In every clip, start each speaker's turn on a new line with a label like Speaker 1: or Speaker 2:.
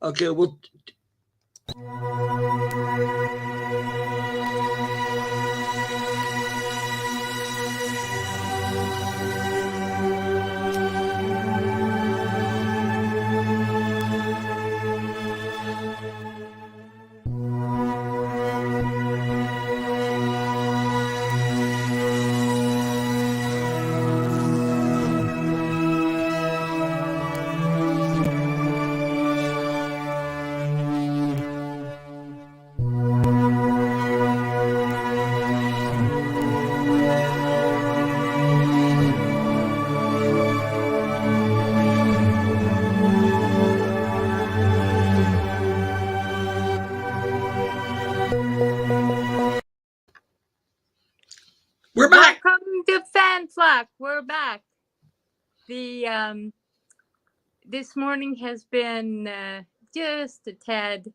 Speaker 1: Okay, well. We're back.
Speaker 2: Welcome to Flak. We're back. The this morning has been just a tad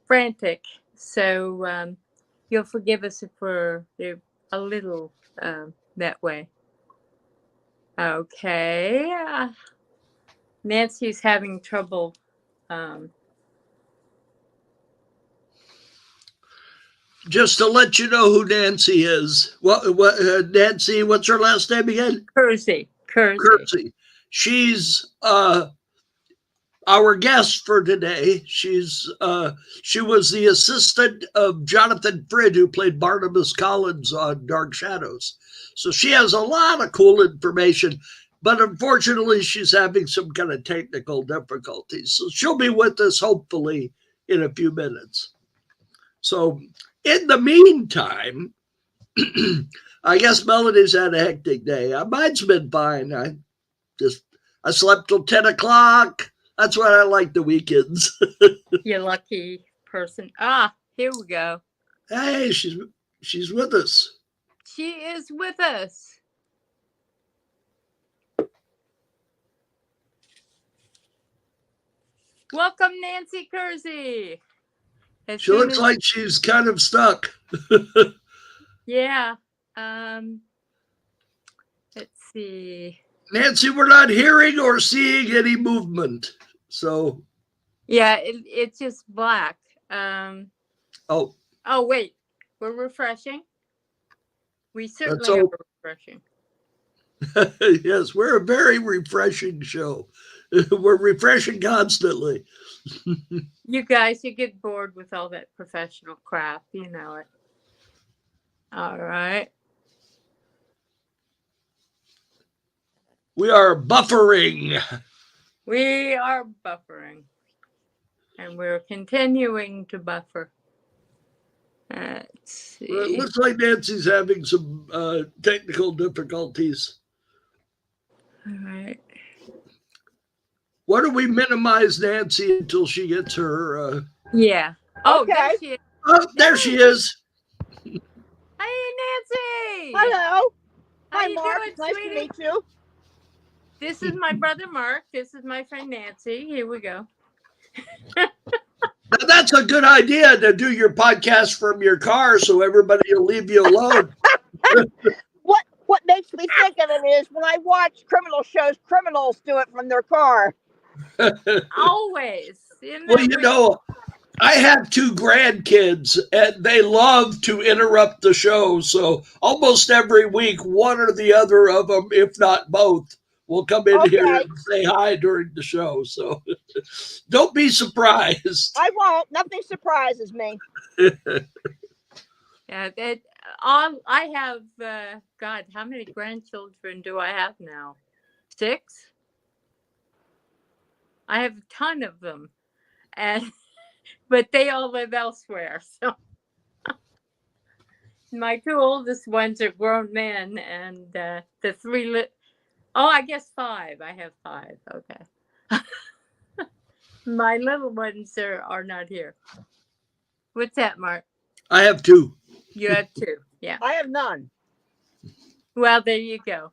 Speaker 2: frantic, so you'll forgive us if we're a little that way. Okay. Nancy's having trouble.
Speaker 1: Just to let you know who Nancy is. Nancy, what's her last name again?
Speaker 2: Kersey.
Speaker 1: She's our guest for today. She was the assistant of Jonathan Frid, who played Barnabas Collins on Dark Shadows. So she has a lot of cool information, but unfortunately she's having some kind of technical difficulties. So she'll be with us hopefully in a few minutes. So in the meantime, I guess Melody's had a hectic day. Mine's been fine. I slept till 10 o'clock. That's why I like the weekends.
Speaker 2: You lucky person. Here we go.
Speaker 1: Hey, she's with us.
Speaker 2: She is with us. Welcome, Nancy Kersey.
Speaker 1: She looks like she's kind of stuck.
Speaker 2: Yeah. Let's see.
Speaker 1: Nancy, we're not hearing or seeing any movement. So.
Speaker 2: Yeah, it's just black.
Speaker 1: Oh,
Speaker 2: wait. We're refreshing. We certainly are refreshing.
Speaker 1: Yes, we're a very refreshing show. We're refreshing constantly.
Speaker 2: You guys, you get bored with all that professional crap. You know it. All right.
Speaker 1: We are buffering.
Speaker 2: We are buffering. And we're continuing to buffer. Let's see.
Speaker 1: Well, it looks like Nancy's having some technical difficulties.
Speaker 2: All right.
Speaker 1: Why don't we minimize Nancy until she gets her...
Speaker 2: Yeah. Oh, okay. There she is.
Speaker 1: Oh, there she is.
Speaker 2: Hey, Nancy.
Speaker 3: Hello.
Speaker 2: Hi,
Speaker 3: Mark.
Speaker 2: Doing,
Speaker 3: nice
Speaker 2: sweetie?
Speaker 3: To meet you.
Speaker 2: This is my brother, Mark. This is my friend, Nancy. Here we go.
Speaker 1: Now, that's a good idea to do your podcast from your car so everybody will leave you alone.
Speaker 3: What makes me think of it is when I watch criminal shows, criminals do it from their car.
Speaker 2: Always.
Speaker 1: Well, I have 2 grandkids and they love to interrupt the show. So almost every week, one or the other of them, if not both, will come in here and say hi during the show. So don't be surprised.
Speaker 3: I won't. Nothing surprises me.
Speaker 2: Yeah, I have, God, how many grandchildren do I have now? 6? I have a ton of them. But they all live elsewhere. So my 2 oldest ones are grown men, and the 3 I guess 5. I have 5. Okay. My little ones are not here. What's that, Mark?
Speaker 1: I have 2.
Speaker 2: You have 2. Yeah.
Speaker 3: I have none.
Speaker 2: Well, there you go.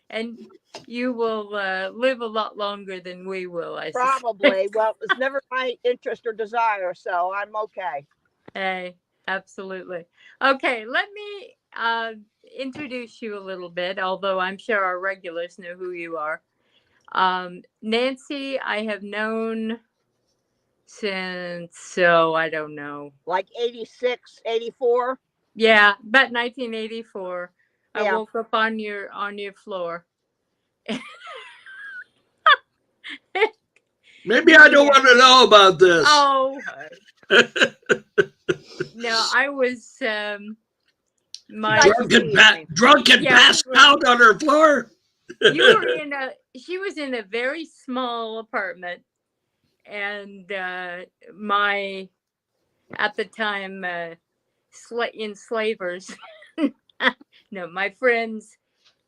Speaker 2: And you will live a lot longer than we will, I
Speaker 3: Probably. Well, it's never my interest or desire, so I'm okay.
Speaker 2: Hey, absolutely. Okay, let me introduce you a little bit, although I'm sure our regulars know who you are. Nancy, I have known since, so I don't know.
Speaker 3: Like 86, 84.
Speaker 2: Yeah, about 1984. I
Speaker 3: Yeah.
Speaker 2: woke up on your floor.
Speaker 1: Maybe I don't want to know about this.
Speaker 2: Oh, no, I was my
Speaker 1: drunk and passed out on her floor.
Speaker 2: You were she was in a very small apartment, and my, at the time, enslavers, no, my friends,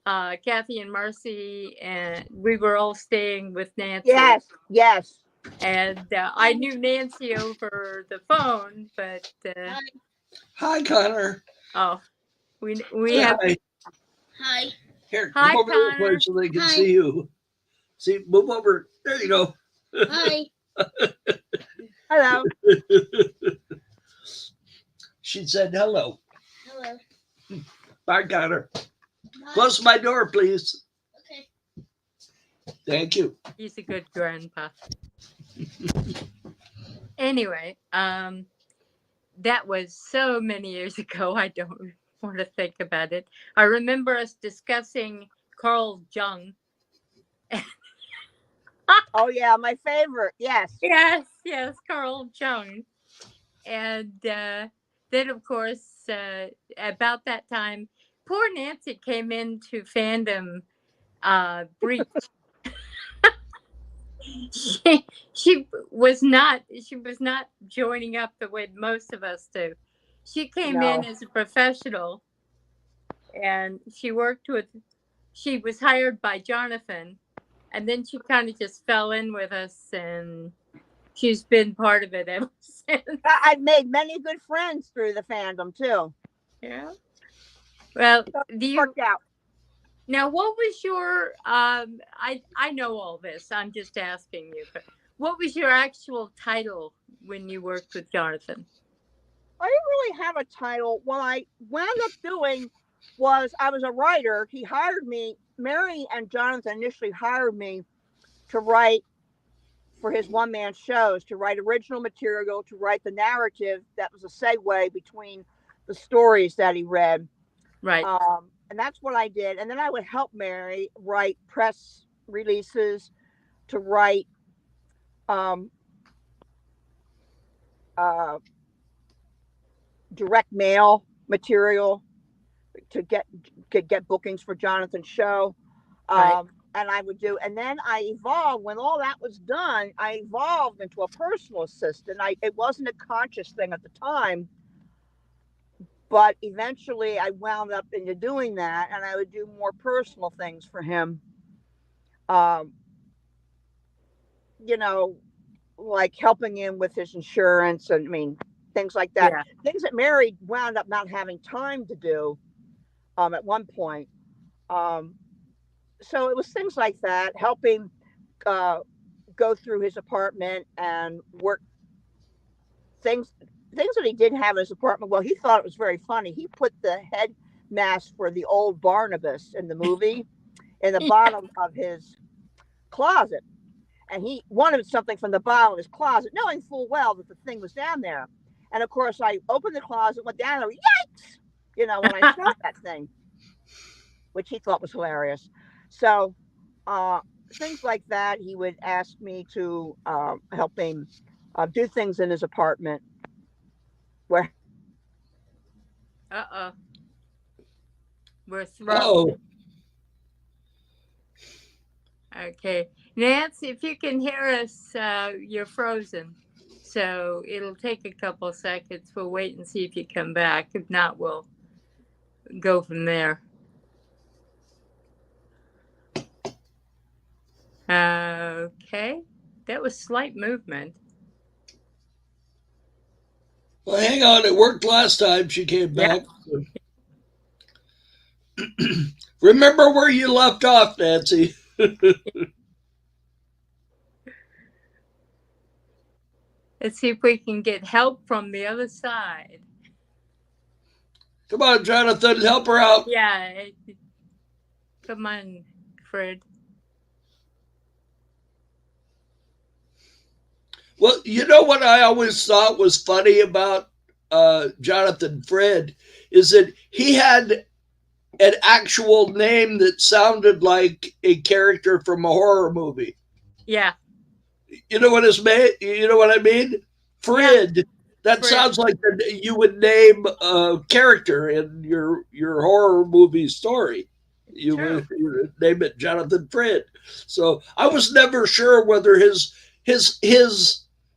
Speaker 2: Kathy and Marcy, and we were all staying with Nancy.
Speaker 3: Yes, yes.
Speaker 2: And I knew Nancy over the phone, but
Speaker 1: hi, Connor.
Speaker 2: Oh, we have.
Speaker 4: Hi.
Speaker 1: Here,
Speaker 2: hi,
Speaker 1: come over
Speaker 2: Connor.
Speaker 1: this way so they can see you. See, move over. There you go.
Speaker 4: Hi.
Speaker 3: Hello.
Speaker 1: She said hello.
Speaker 4: Hello.
Speaker 1: Bye, Connor.
Speaker 4: Bye.
Speaker 1: Close my door, please.
Speaker 4: Okay.
Speaker 1: Thank you.
Speaker 2: He's a good grandpa. Anyway, that was so many years ago. I don't want to think about it. I remember us discussing Carl Jung.
Speaker 3: Oh yeah, my favorite. Yes.
Speaker 2: Yes, Carl Jung. And then, of course, about that time, poor Nancy came into fandom breach. she was not joining up the way most of us do. She came in as a professional, and she was hired by Jonathan, and then she kind of just fell in with us, and she's been part of it ever since.
Speaker 3: I've made many good friends through the fandom too.
Speaker 2: Yeah. Well,
Speaker 3: worked out.
Speaker 2: Now, what was your I know all this. I'm just asking you, but what was your actual title when you worked with Jonathan?
Speaker 3: I didn't really have a title. What I wound up doing was I was a writer. He hired me. Mary and Jonathan initially hired me to write for his one-man shows, to write original material, to write the narrative that was a segue between the stories that he read.
Speaker 2: Right.
Speaker 3: And that's what I did. And then I would help Mary write press releases, to write direct mail material, to get bookings for Jonathan's show.
Speaker 2: Right.
Speaker 3: And I would do, and then I evolved. When all that was done, I evolved into a personal assistant. It wasn't a conscious thing at the time, but eventually I wound up into doing that, and I would do more personal things for him. You know, like helping him with his insurance, and things like that.
Speaker 2: Yeah.
Speaker 3: Things that Mary wound up not having time to do at one point. So it was things like that, helping go through his apartment and work things that he didn't have in his apartment. Well, he thought it was very funny. He put the head mask for the old Barnabas in the movie in the bottom of his closet. And he wanted something from the bottom of his closet, knowing full well that the thing was down there. And of course, I opened the closet, went down there, yikes! When I saw that thing, which he thought was hilarious. So things like that, he would ask me to help him do things in his apartment. Where?
Speaker 2: We're thrown. Okay, Nancy, if you can hear us, you're frozen. So it'll take a couple seconds. We'll wait and see if you come back. If not, we'll go from there. Okay, that was slight movement.
Speaker 1: Well, hang on. It worked last time she came back. Yeah. Remember where you left off, Nancy.
Speaker 2: Let's see if we can get help from the other side.
Speaker 1: Come on, Jonathan, help her out.
Speaker 2: Yeah. Come on, Frid.
Speaker 1: Well, you know what I always thought was funny about Jonathan Frid is that he had an actual name that sounded like a character from a horror movie.
Speaker 2: Yeah.
Speaker 1: You know what You know what I mean? Frid. Yeah. That
Speaker 2: Frid.
Speaker 1: Sounds like you would name a character in your horror movie story. You would name it Jonathan Frid. So I was never sure whether his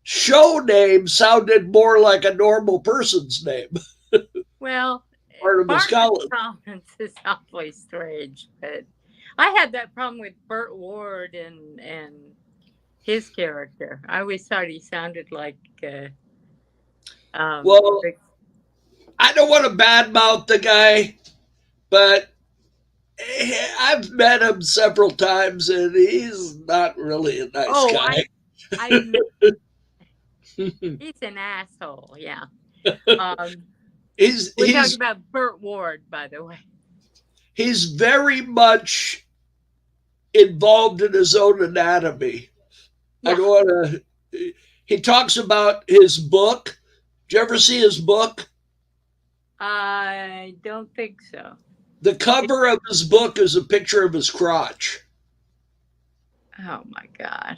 Speaker 1: show name sounded more like a normal person's name.
Speaker 2: Well,
Speaker 1: Barnabas Collins
Speaker 2: is awfully strange, but I had that problem with Burt Ward and his character. I always thought he sounded like.
Speaker 1: Well, I don't want to badmouth the guy, but I've met him several times, and he's not really a nice guy.
Speaker 2: He's an asshole. Yeah.
Speaker 1: We're
Speaker 2: talking about Burt Ward, by the way.
Speaker 1: He's very much involved in his own anatomy. Yeah. I don't want to. He talks about his book. Did you ever see his book?
Speaker 2: I don't think so.
Speaker 1: The cover of his book is a picture of his crotch.
Speaker 2: Oh my God.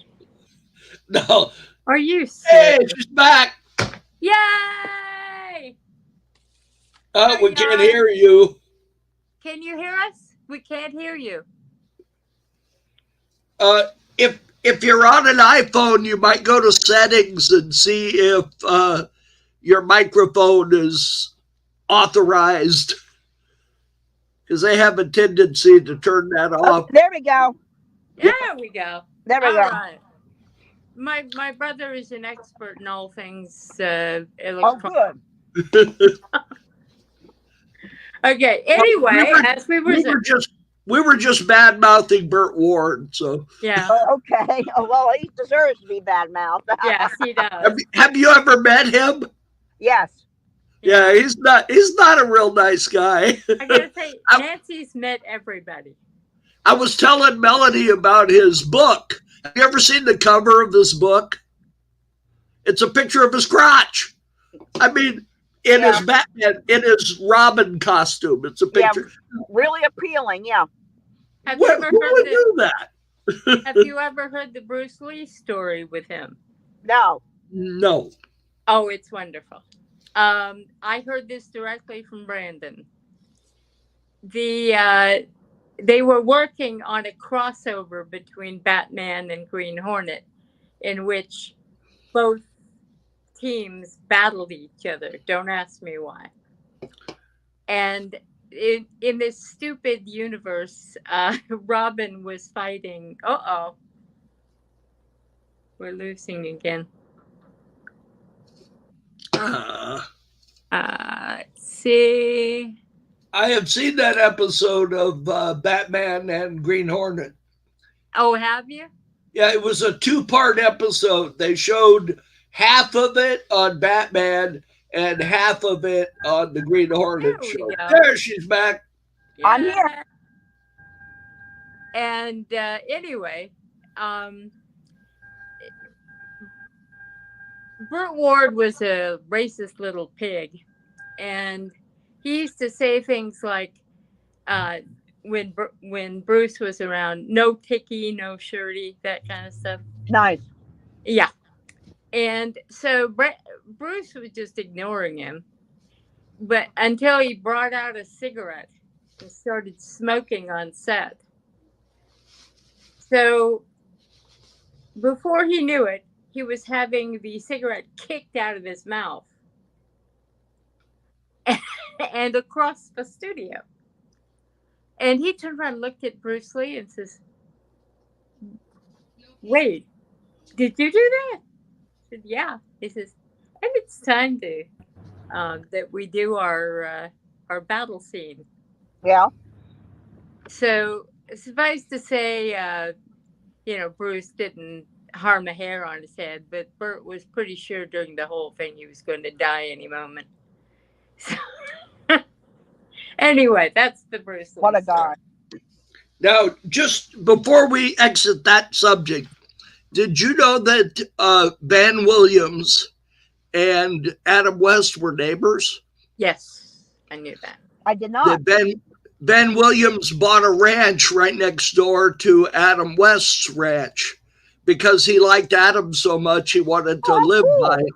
Speaker 1: No.
Speaker 2: Are you serious?
Speaker 1: Hey, she's back.
Speaker 2: Yay!
Speaker 1: Oh, we can't hear you.
Speaker 2: Can you hear us? We can't hear you.
Speaker 1: If you're on an iPhone, you might go to settings and see if your microphone is authorized, because they have a tendency to turn that off.
Speaker 3: There we go.
Speaker 2: There we go.
Speaker 3: There we go.
Speaker 2: Right. My brother is an expert in all things electronic.
Speaker 3: Oh, good.
Speaker 2: Okay. Anyway,
Speaker 1: we were just bad mouthing Burt Ward. So
Speaker 2: yeah.
Speaker 3: Okay. Oh, well, he deserves to be bad mouthed.
Speaker 2: Yes, he does.
Speaker 1: Have you ever met him?
Speaker 3: Yes.
Speaker 1: Yeah, he's not a real nice guy.
Speaker 2: I gotta say, Nancy's met everybody.
Speaker 1: I was telling Melanie about his book. Have you ever seen the cover of this book? It's a picture of his crotch. I mean, in his Batman, in his Robin costume. It's a picture.
Speaker 3: Yeah, really appealing, yeah.
Speaker 2: Have you ever heard
Speaker 1: do that?
Speaker 2: Have you ever heard the Bruce Lee story with him?
Speaker 3: No.
Speaker 1: No.
Speaker 2: Oh, it's wonderful. I heard this directly from Brandon. They were working on a crossover between Batman and Green Hornet, in which both teams battled each other. Don't ask me why. And in this stupid universe, Robin was fighting. We're losing again. Let's see.
Speaker 1: I have seen that episode of Batman and Green Hornet.
Speaker 2: Oh, have you?
Speaker 1: Yeah, it was a 2-part episode. They showed half of it on Batman and half of it on the Green Hornet show. There, she's back.
Speaker 2: Yeah.
Speaker 3: I'm here.
Speaker 2: And anyway, Burt Ward was a racist little pig, and he used to say things like, when Bruce was around, no ticky, no shirty, that kind of stuff.
Speaker 3: Nice.
Speaker 2: Yeah. And so Bruce was just ignoring him, but until he brought out a cigarette and started smoking on set. So before he knew it, he was having the cigarette kicked out of his mouth and across the studio. And he turned around and looked at Bruce Lee and says, "Wait, did you do that?" I said, "Yeah." He says, "And it's time to that we do our battle scene."
Speaker 3: Yeah.
Speaker 2: So suffice to say, Bruce didn't harm a hair on his head, but Burt was pretty sure during the whole thing he was going to die any moment. So, anyway, that's the Bruce Lee
Speaker 3: What a
Speaker 2: story.
Speaker 3: guy.
Speaker 1: Now, just before we exit that subject, Did you know that Van Williams and Adam West were neighbors?
Speaker 2: Yes, I knew that.
Speaker 3: I did not.
Speaker 1: That Ben Williams bought a ranch right next door to Adam West's ranch because he liked Adam so much he wanted to live
Speaker 3: cool.
Speaker 1: by it.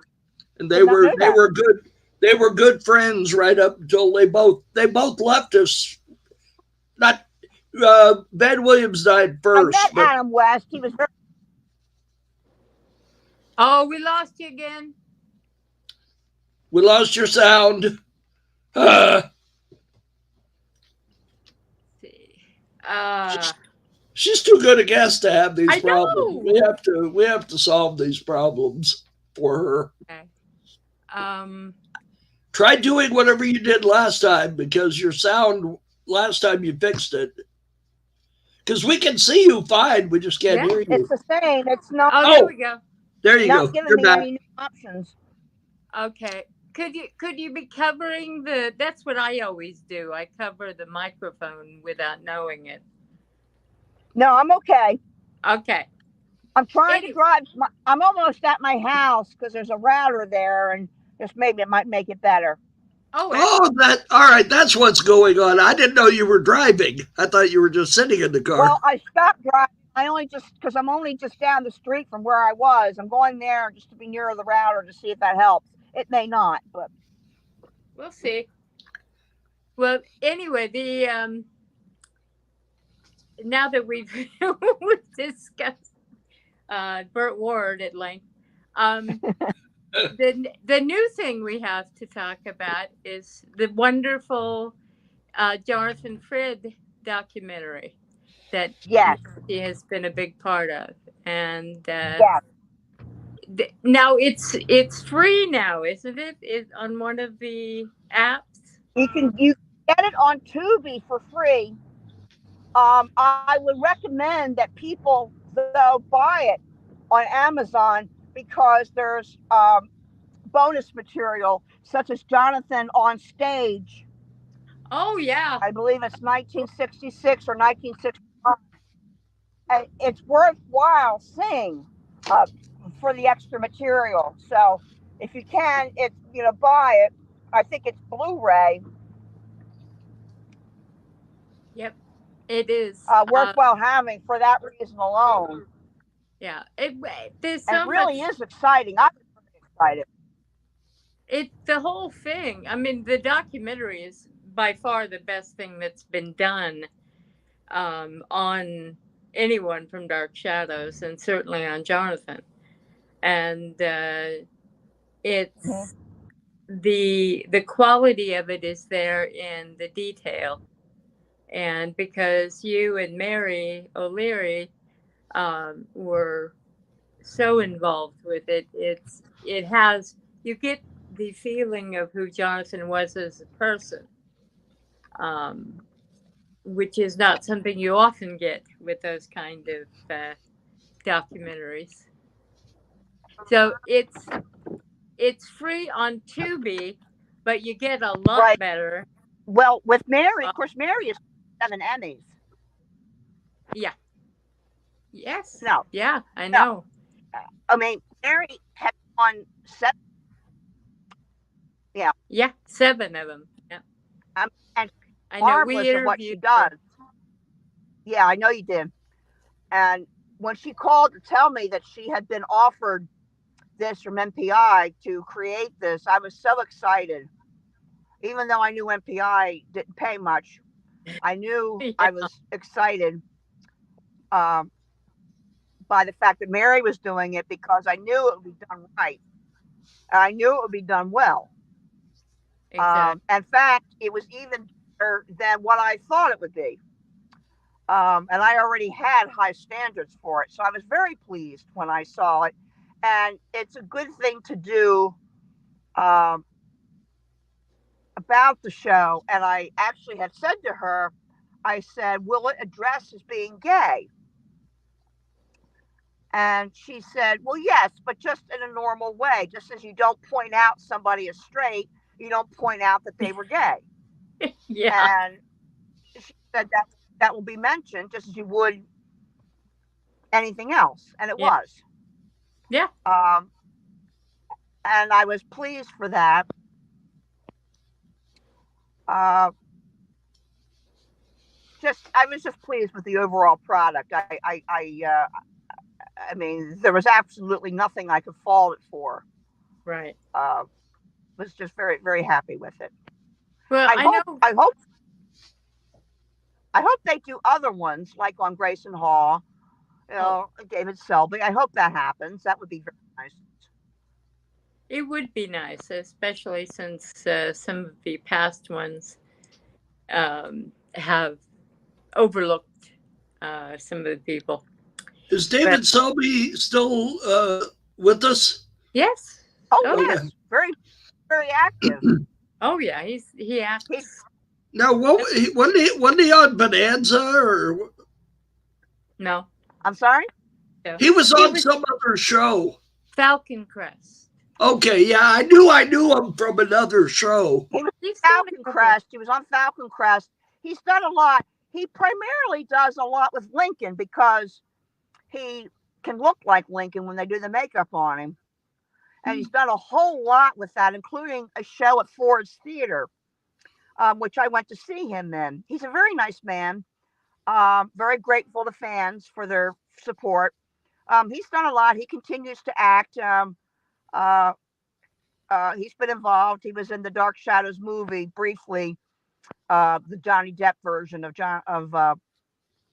Speaker 1: And
Speaker 3: Did not know that.
Speaker 1: they were good friends right up until they both left us. Not Ben Williams died first.
Speaker 3: I met Adam West. He was very.
Speaker 2: Oh, we lost you again.
Speaker 1: We lost your sound. She's too good a guest to have these
Speaker 2: I
Speaker 1: problems.
Speaker 2: know.
Speaker 1: We have to solve these problems for her.
Speaker 2: Okay.
Speaker 1: Try doing whatever you did last time, because your sound last time you fixed it. Because we can see you fine, we just can't hear you.
Speaker 3: It's the same. It's not.
Speaker 2: Oh, there we go.
Speaker 1: There you
Speaker 3: not
Speaker 1: go.
Speaker 3: giving
Speaker 1: You're
Speaker 3: me
Speaker 1: back.
Speaker 3: any new options.
Speaker 2: Okay. Could you be covering the? That's what I always do. I cover the microphone without knowing it.
Speaker 3: No, I'm okay.
Speaker 2: Okay.
Speaker 3: I'm trying to drive. I'm almost at my house because there's a router there, and just maybe it might make it better.
Speaker 2: Oh,
Speaker 1: all right. That's what's going on. I didn't know you were driving. I thought you were just sitting in the car.
Speaker 3: Well, I stopped driving. Because I'm only just down the street from where I was. I'm going there just to be near the router to see if that helps. It may not, but
Speaker 2: we'll see. Well, anyway, the now that we've discussed Burt Ward at length, the new thing we have to talk about is the wonderful Jonathan Frid documentary that he has been a big part of, and now it's free now, isn't it? It's on one of the apps.
Speaker 3: You can get it on Tubi for free. I would recommend that people though buy it on Amazon because there's bonus material such as Jonathan on stage.
Speaker 2: Oh yeah,
Speaker 3: I believe it's 1966 or 1965. And it's worthwhile seeing for the extra material. So if you can, it's buy it. I think it's Blu-ray.
Speaker 2: Yep, it is
Speaker 3: worthwhile having for that reason alone.
Speaker 2: Yeah, it
Speaker 3: really is exciting. I'm excited.
Speaker 2: The whole thing. I mean, the documentary is by far the best thing that's been done on anyone from Dark Shadows, and certainly on Jonathan. And it's the quality of it is there in the detail. And because you and Mary O'Leary were so involved with it, you get the feeling of who Jonathan was as a person, which is not something you often get with those kind of documentaries. So it's free on Tubi, but you get a lot better.
Speaker 3: Well, with Mary, of course, Mary is 7 Emmys.
Speaker 2: Yeah. Yes.
Speaker 3: No.
Speaker 2: Yeah, I know.
Speaker 3: I mean, Mary had won 7. Yeah.
Speaker 2: Yeah, 7 of them. Yeah.
Speaker 3: And
Speaker 2: I know we interviewed
Speaker 3: what she does. Yeah, I know you did. And when she called to tell me that she had been offered this from MPI to create this, I was so excited. Even though I knew MPI didn't pay much, I knew I was excited by the fact that Mary was doing it, because I knew it would be done right. I knew it would be done well.
Speaker 2: Exactly.
Speaker 3: In fact, it was even better than what I thought it would be. And I already had high standards for it. So I was very pleased when I saw it. And it's a good thing to do about the show. And I actually had said to her, I said, will it address as being gay? And she said, well, yes, but just in a normal way. Just as you don't point out somebody is straight, you don't point out that they were gay.
Speaker 2: Yeah.
Speaker 3: And she said that will be mentioned just as you would anything else. And it was.
Speaker 2: Yeah.
Speaker 3: And I was pleased for that. Uh, I was just pleased with the overall product. I mean, there was absolutely nothing I could fault it for.
Speaker 2: Right.
Speaker 3: Was just very, very happy with it.
Speaker 2: Well,
Speaker 3: I
Speaker 2: I
Speaker 3: hope,
Speaker 2: know.
Speaker 3: I hope, I hope they do other ones like on Grayson Hall,
Speaker 2: Oh,
Speaker 3: David Selby. I hope that happens. That would be very nice.
Speaker 2: it would be nice, especially since some of the past ones have overlooked some of the people.
Speaker 1: Is
Speaker 2: But
Speaker 1: David Selby still with us?
Speaker 2: yes.
Speaker 3: Oh
Speaker 2: Oh yeah.
Speaker 1: Okay.
Speaker 3: yes, very, very active.
Speaker 2: Oh yeah. He
Speaker 3: He,
Speaker 2: acts.
Speaker 1: Now, wasn't he on Bonanza, or
Speaker 2: No.
Speaker 3: I'm sorry.
Speaker 2: No.
Speaker 1: he was
Speaker 2: He
Speaker 1: on
Speaker 2: was
Speaker 1: some other show?
Speaker 2: Falcon Crest.
Speaker 1: Okay, yeah, I knew him from another show.
Speaker 3: He was
Speaker 2: He's done
Speaker 3: Falcon
Speaker 2: a couple.
Speaker 3: Crest. He was on Falcon Crest. He's done a lot. He primarily does a lot with Lincoln because he can look like Lincoln when they do the makeup on him. And he's done a whole lot with that, including a show at Ford's Theater, which I went to see him in. He's a very nice man. Very grateful to fans for their support. He's done a lot. He continues to act. Uh, he's been involved. He was in the Dark Shadows movie briefly, the Johnny Depp version of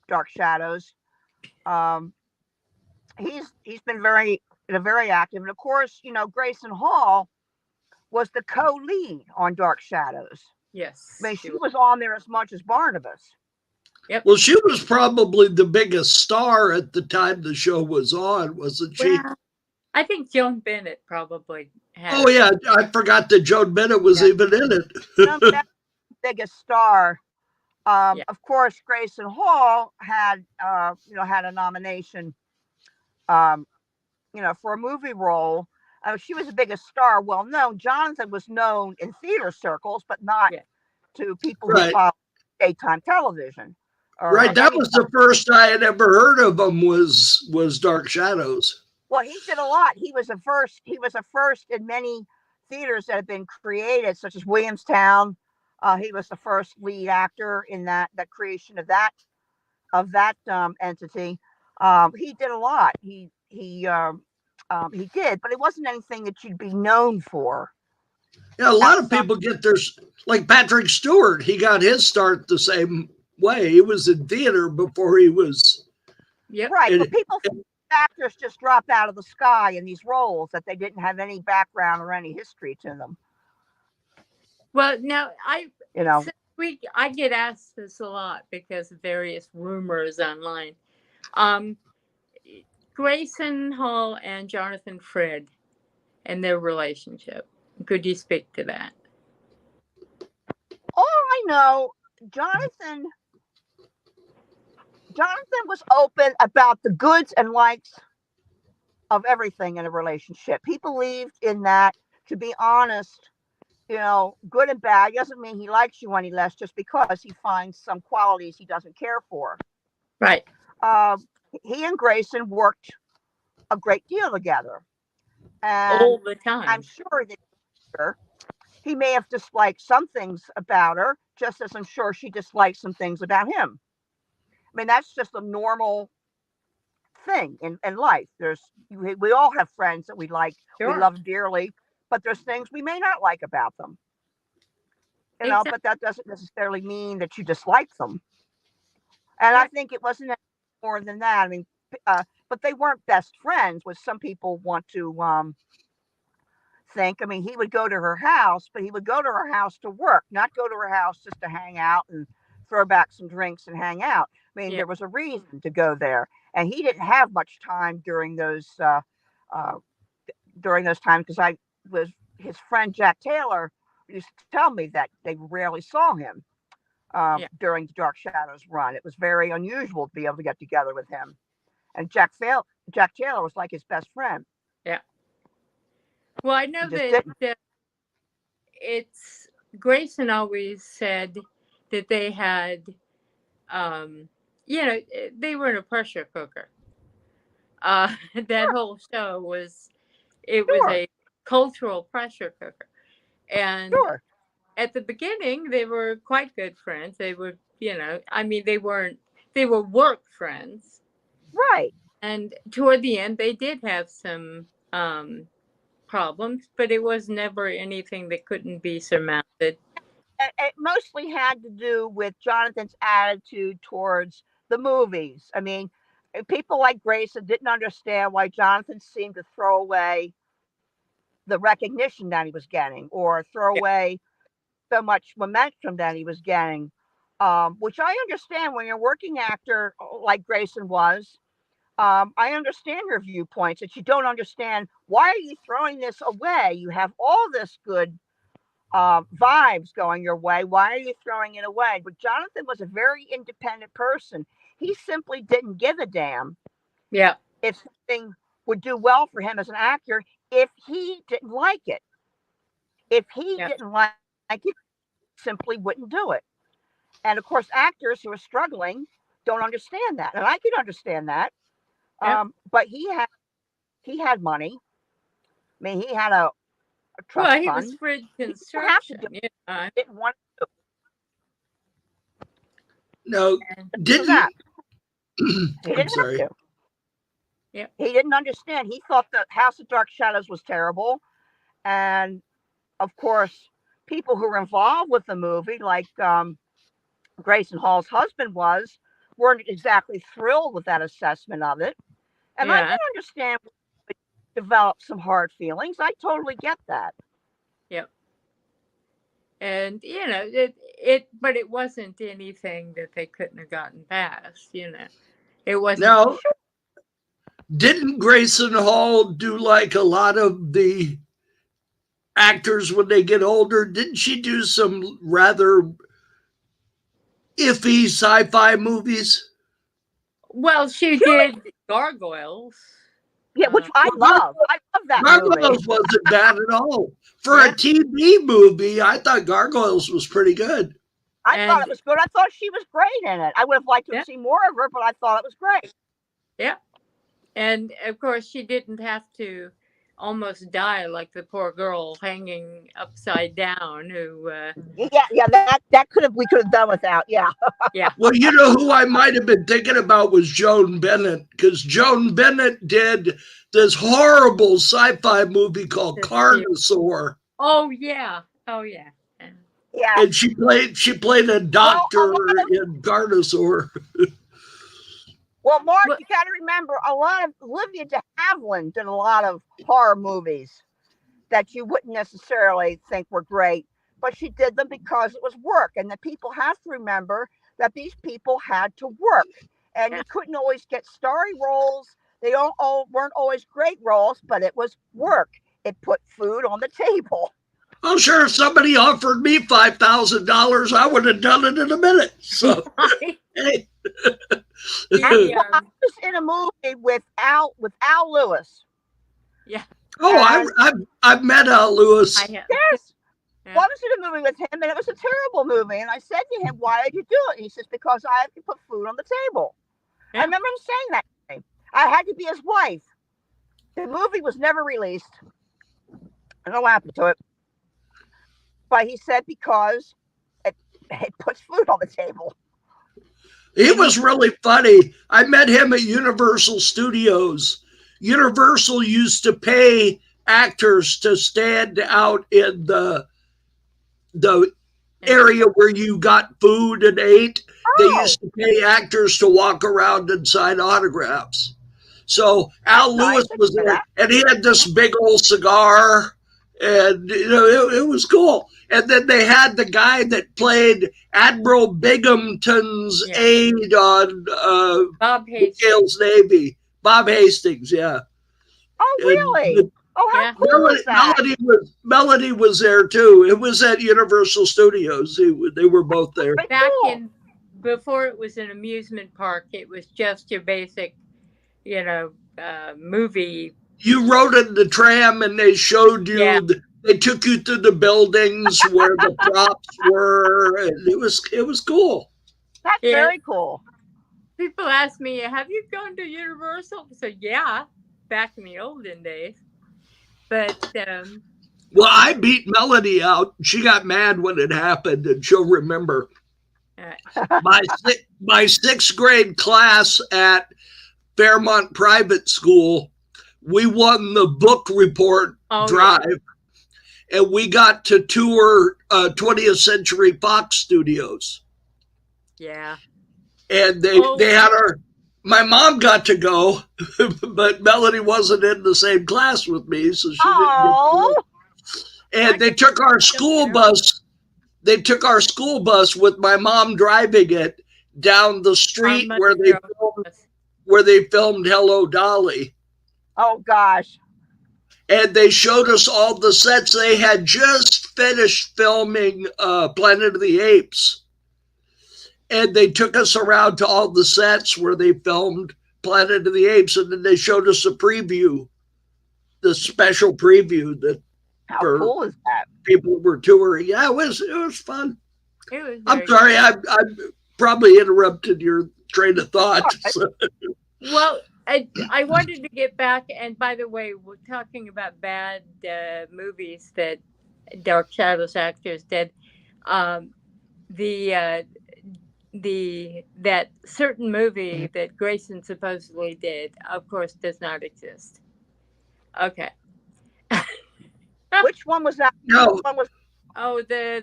Speaker 3: Dark Shadows. Um, he's been very active, and of course, Grayson Hall was the co-lead on Dark Shadows.
Speaker 2: Yes.
Speaker 3: I mean, she was on there as much as Barnabas.
Speaker 2: Yep.
Speaker 1: Well, she was probably the biggest star at the time the show was on, wasn't she?
Speaker 2: Well, I think Joan Bennett probably had.
Speaker 1: Oh yeah, I forgot that Joan Bennett was even in
Speaker 3: That's
Speaker 1: it.
Speaker 3: the biggest star.
Speaker 2: Yeah.
Speaker 3: Of course, Grayson Hall had had a nomination, um, for a movie role. She was the biggest star, well known. Jonathan was known in theater circles, but not
Speaker 2: Yeah.
Speaker 3: to people who
Speaker 1: Right,
Speaker 3: follow daytime television
Speaker 1: right.
Speaker 3: or
Speaker 1: That
Speaker 3: any.
Speaker 1: was the first I had ever heard of him was Dark Shadows.
Speaker 3: Well, he did a lot. He was a first. He was a first in many theaters that have been created, such as Williamstown. He was the first lead actor in that creation of that entity. He did a lot. He did, but it wasn't anything that you'd be known for
Speaker 1: Yeah, a lot of
Speaker 3: outside.
Speaker 1: people get their, like Patrick Stewart. He got his start the same way. He was in theater before he was.
Speaker 2: Yep.
Speaker 3: Right, but
Speaker 1: It,
Speaker 3: people think actors just drop out of the sky in these roles that they didn't have any background or any history to them.
Speaker 2: Well, now
Speaker 3: You know,
Speaker 2: I get asked this a lot because of various rumors online. Um, Grayson Hall and Jonathan Frid and their relationship. Could you speak to that?
Speaker 3: all I know, Jonathan Jonathan was open about the goods and likes of everything in a relationship. He believed in that. To be honest, good and bad doesn't mean he likes you any less just because he finds some qualities he doesn't care for.
Speaker 2: Right.
Speaker 3: Um, he and Grayson worked a great deal together, and
Speaker 2: All the
Speaker 3: I'm
Speaker 2: time.
Speaker 3: sure that he may have disliked some things about her, just as I'm sure she disliked some things about him. I mean, that's just a normal thing in life. We all have friends that we
Speaker 2: Sure.
Speaker 3: love dearly, but there's things we may not like about them.
Speaker 2: Exactly.
Speaker 3: But that doesn't necessarily mean that you dislike them. And I
Speaker 2: Right.
Speaker 3: think it wasn't any more than that. I mean, but they weren't best friends, which some people want to think. I mean, he would go to her house, but he would go to her house to work, not go to her house just to hang out and throw back some drinks and hang out. I mean,
Speaker 2: Yeah.
Speaker 3: there was a reason to go there, and he didn't have much time during those times because I was his friend Jack Taylor used to tell me that they rarely saw him
Speaker 2: Yeah.
Speaker 3: during the Dark Shadows run. It was very unusual to be able to get together with him, and Jack Taylor was like his best friend.
Speaker 2: Yeah. Well, I
Speaker 3: He
Speaker 2: know
Speaker 3: just
Speaker 2: that
Speaker 3: didn't.
Speaker 2: it's Grayson always said that they had, um, they were in a pressure cooker. That whole show was
Speaker 3: Sure,
Speaker 2: a cultural pressure cooker. And
Speaker 3: sure.
Speaker 2: at the beginning, they were quite good friends. They were, I mean, they were work friends.
Speaker 3: Right.
Speaker 2: And toward the end, they did have some problems, but it was never anything that couldn't be surmounted.
Speaker 3: It mostly had to do with Jonathan's attitude towards the movies. I mean, people like Grayson didn't understand why Jonathan seemed to throw away the recognition that he was getting, or throw
Speaker 2: Yeah.
Speaker 3: away so much momentum that he was getting, which I understand when you're a working actor like Grayson was. I understand your viewpoints that you don't understand. Why are you throwing this away? You have all this good vibes going your way. Why are you throwing it away? But Jonathan was a very independent person. He simply didn't give a damn
Speaker 2: Yeah.
Speaker 3: if something would do well for him as an actor if he didn't like it. If he
Speaker 2: Yeah.
Speaker 3: didn't like it, simply wouldn't do it. And of course, actors who are struggling don't understand that, and I can understand that.
Speaker 2: Yeah.
Speaker 3: But he had money. I mean, he had a trust
Speaker 2: Well, he was
Speaker 3: fund.
Speaker 2: Frid
Speaker 3: He didn't have to
Speaker 2: Construction.
Speaker 3: do it.
Speaker 2: Yeah.
Speaker 3: He didn't want
Speaker 1: No,
Speaker 2: And,
Speaker 3: to do
Speaker 1: didn't
Speaker 3: that. He
Speaker 1: I'm
Speaker 3: didn't have
Speaker 1: sorry.
Speaker 3: to.
Speaker 2: yeah.
Speaker 3: He didn't understand. He thought the House of Dark Shadows was terrible, and of course, people who were involved with the movie, like Grayson Hall's husband was, weren't exactly thrilled with that assessment of it. And I
Speaker 2: Yeah.
Speaker 3: can understand develop some hard feelings. I totally get that.
Speaker 2: Yep. And but it wasn't anything that they couldn't have gotten past. It wasn't.
Speaker 1: Now, didn't Grayson Hall do like a lot of the actors when they get older? Didn't she do some rather iffy sci-fi movies?
Speaker 2: Well, she did Gargoyles.
Speaker 3: Yeah, which
Speaker 2: Uh,
Speaker 3: I
Speaker 1: Well,
Speaker 3: love. I love that movie.
Speaker 1: Gargoyles wasn't bad at all. For a
Speaker 2: yeah,
Speaker 1: TV movie, I thought Gargoyles was pretty good.
Speaker 3: I thought it
Speaker 2: and
Speaker 3: was good. I thought she was great in it. I would have liked to
Speaker 2: yeah,
Speaker 3: have seen more of her, but I thought it was great.
Speaker 2: yeah, and of course she didn't have to almost die like the poor girl hanging upside down. Who,
Speaker 3: Yeah, that could have we could have done without. Yeah.
Speaker 2: yeah,
Speaker 1: Well, you know who I might have been thinking about was Joan Bennett, because Joan Bennett did this horrible sci-fi movie called
Speaker 2: this cute.
Speaker 1: Carnosaur,
Speaker 2: Oh yeah, oh yeah.
Speaker 3: Yeah.
Speaker 1: and she played a
Speaker 3: Well,
Speaker 1: doctor in Carnosaur.
Speaker 3: Well, Mark,
Speaker 2: Well,
Speaker 3: you got to remember a lot of Olivia de Havilland did a lot of horror movies that you wouldn't necessarily think were great, but she did them because it was work. And the people have to remember that these people had to work, and
Speaker 2: yeah,
Speaker 3: you couldn't always get starry roles. They don't all weren't always great roles, but it was work. It put food on the table.
Speaker 1: I'm sure if somebody offered me $5,000, I would have done it in a minute. So, hey.
Speaker 2: the,
Speaker 3: I was in a movie with Al Lewis.
Speaker 2: yeah,
Speaker 1: Oh, I've met Al Lewis.
Speaker 2: I have.
Speaker 3: Yes.
Speaker 2: Yeah.
Speaker 3: Well, I was in a movie with him, and it was a terrible movie. And I said to him, "Why did you do it?" And he says, "Because I have to put food on the table."
Speaker 2: Yeah.
Speaker 3: I remember him saying that to me. I had to be his wife. The movie was never released. I don't know what happened to it, but he said because it puts food on the table.
Speaker 1: He was really funny. I met him at Universal Studios. Universal used to pay actors to stand out in the area where you got food and ate. They
Speaker 3: Oh,
Speaker 1: used to pay actors to walk around and sign autographs. So Al
Speaker 3: nice.
Speaker 1: Lewis
Speaker 3: I
Speaker 1: was
Speaker 3: did
Speaker 1: there,
Speaker 3: that.
Speaker 1: and he had this big old cigar, and it was cool. And then they had the guy that played Admiral Binghamton's
Speaker 2: Yeah.
Speaker 1: aide on
Speaker 2: Bob Hastings.
Speaker 1: Gale's Navy, Bob Hastings. Yeah,
Speaker 3: Oh,
Speaker 1: and
Speaker 3: really? Oh, how
Speaker 2: Yeah.
Speaker 3: cool is that?
Speaker 1: Melody was there too. It was at Universal Studios. They were both there.
Speaker 3: Very
Speaker 2: Back
Speaker 3: cool.
Speaker 2: in before it was an amusement park, it was just your basic, movie.
Speaker 1: You rode in the tram, and they showed you.
Speaker 2: Yeah.
Speaker 1: They took you to the buildings where the props were, and it was cool.
Speaker 3: That's
Speaker 2: Yeah.
Speaker 3: very cool.
Speaker 2: People ask me, "Have you gone to Universal?" So yeah, back in the olden days. But
Speaker 1: Well, I beat Melody out. She got mad when it happened, and she'll remember.
Speaker 2: uh,
Speaker 1: My sixth grade class at Fairmont Private School, we won the book report drive, and we got to tour 20th Century Fox Studios.
Speaker 2: Yeah.
Speaker 1: And they had my mom got to go, but Melody wasn't in the same class with me, so she didn't get to go. And they took our school bus. They took our school bus with my mom driving it down the street where they filmed Hello, Dolly.
Speaker 3: Oh gosh.
Speaker 1: And they showed us all the sets. They had just finished filming Planet of the Apes. And they took us around to all the sets where they filmed Planet of the Apes. And then they showed us a preview, the special preview that
Speaker 3: how cool is that?
Speaker 1: People were touring. Yeah, it was fun. I'm
Speaker 2: cool.
Speaker 1: sorry, I probably interrupted your train of thought. So.
Speaker 2: Well, I wanted to get back, and by the way, we're talking about bad movies that Dark Shadows actors did. That certain movie that Grayson supposedly did, of course, does not exist. Okay.
Speaker 3: Which one was that?
Speaker 1: No.
Speaker 3: Which one was?
Speaker 2: Oh, the.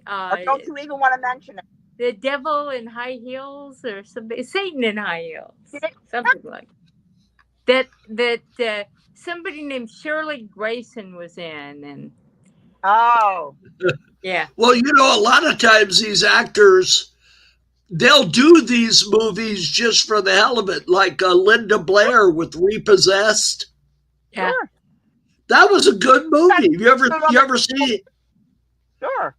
Speaker 3: Or don't you even want to mention it?
Speaker 2: The devil in high heels, or something. Satan in high heels, something like that. That somebody named Shirley Grayson was in, and yeah.
Speaker 1: Well, you know, a lot of times these actors, they'll do these movies just for the hell of it, like Linda Blair with Repossessed.
Speaker 2: Yeah.
Speaker 3: Sure.
Speaker 1: That was a good movie. You ever see?
Speaker 3: Sure.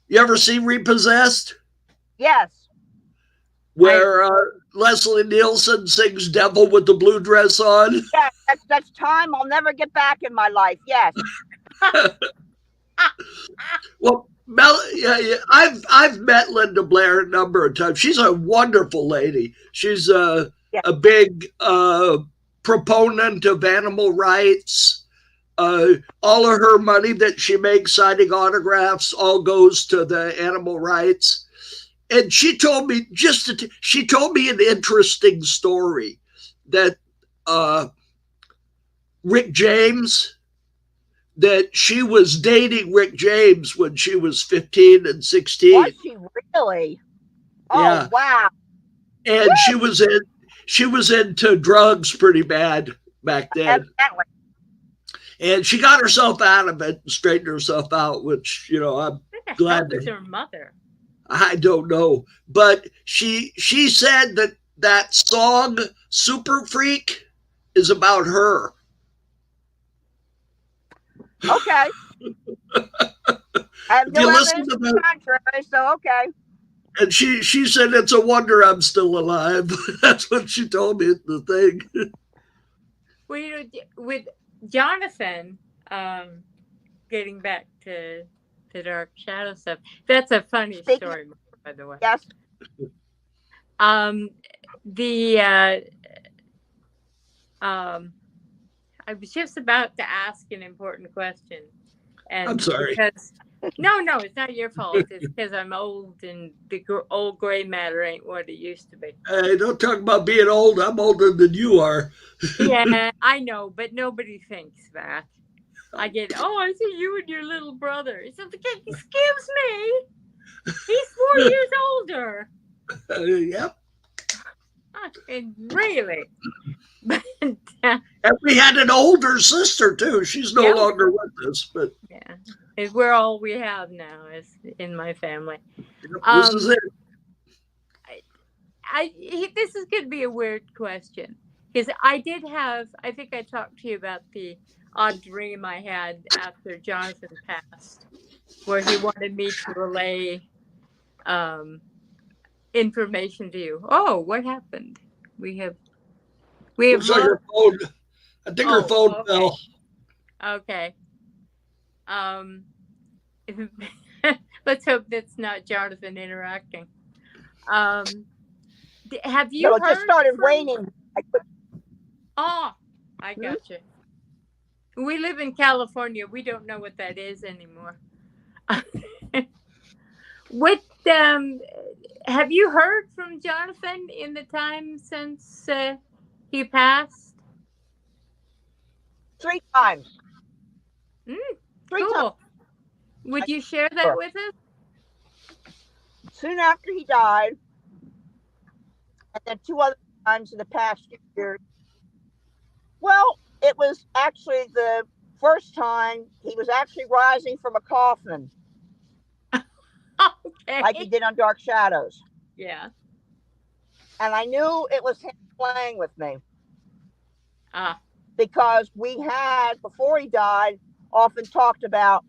Speaker 1: You ever see Repossessed?
Speaker 3: Yes.
Speaker 1: Where Leslie Nielsen sings "Devil with the Blue Dress On."
Speaker 3: Yeah, that's time I'll never get back in my life. Yes.
Speaker 1: Well, I've met Linda Blair a number of times. She's a wonderful lady. She's a big proponent of animal rights. All of her money that she makes signing autographs all goes to the animal rights. And she told me an interesting story that Rick James, that she was dating Rick James when she was 15 and 16.
Speaker 3: Was she really? Oh, yeah. Wow.
Speaker 1: And she was into drugs pretty bad back then.
Speaker 3: Evidently.
Speaker 1: And she got herself out of it and straightened herself out, which, you know, I'm glad.
Speaker 2: What was her mother?
Speaker 1: I don't know. But she said that song, Super Freak, is about her.
Speaker 3: Okay. I have no evidence to the contrary, so okay.
Speaker 1: And she said, it's a wonder I'm still alive. That's what she told me at the thing.
Speaker 2: Well, with Jonathan, getting back to the Dark Shadow stuff, that's a funny story, by the way.
Speaker 3: Yes.
Speaker 2: I was just about to ask an important question. And
Speaker 1: I'm sorry.
Speaker 2: No, it's not your fault. It's because I'm old and the old gray matter ain't what it used to be.
Speaker 1: Hey, don't talk about being old. I'm older than you are.
Speaker 2: Yeah, I know, but nobody thinks that. I get, I see you and your little brother. It's like, excuse me. He's 4 years older.
Speaker 1: Yep.
Speaker 2: And really.
Speaker 1: And we had an older sister too. She's no longer with us, but
Speaker 2: yeah, we're all we have now is in my family.
Speaker 1: This is it.
Speaker 2: This is going to be a weird question because I think I talked to you about the odd dream I had after Jonathan passed, where he wanted me to relay information to you. Oh, what happened? We have.
Speaker 1: Looks like her phone. I think her phone fell.
Speaker 2: Okay. Let's hope that's not Jonathan interacting. Have you
Speaker 3: No, it
Speaker 2: heard
Speaker 3: just started
Speaker 2: from-
Speaker 3: raining.
Speaker 2: Oh, I got you. We live in California. We don't know what that is anymore. What have you heard from Jonathan in the time since he passed?
Speaker 3: 3 times.
Speaker 2: Mm,
Speaker 3: 3 times.
Speaker 2: cool. Would you share that with us?
Speaker 3: Soon after he died, and then 2 other times in the past year. Well, it was actually the first time he was actually rising from a coffin,
Speaker 2: Okay.
Speaker 3: like he did on Dark Shadows.
Speaker 2: Yeah.
Speaker 3: And I knew it was him playing with me.
Speaker 2: Ah.
Speaker 3: Because we had, before he died, often talked about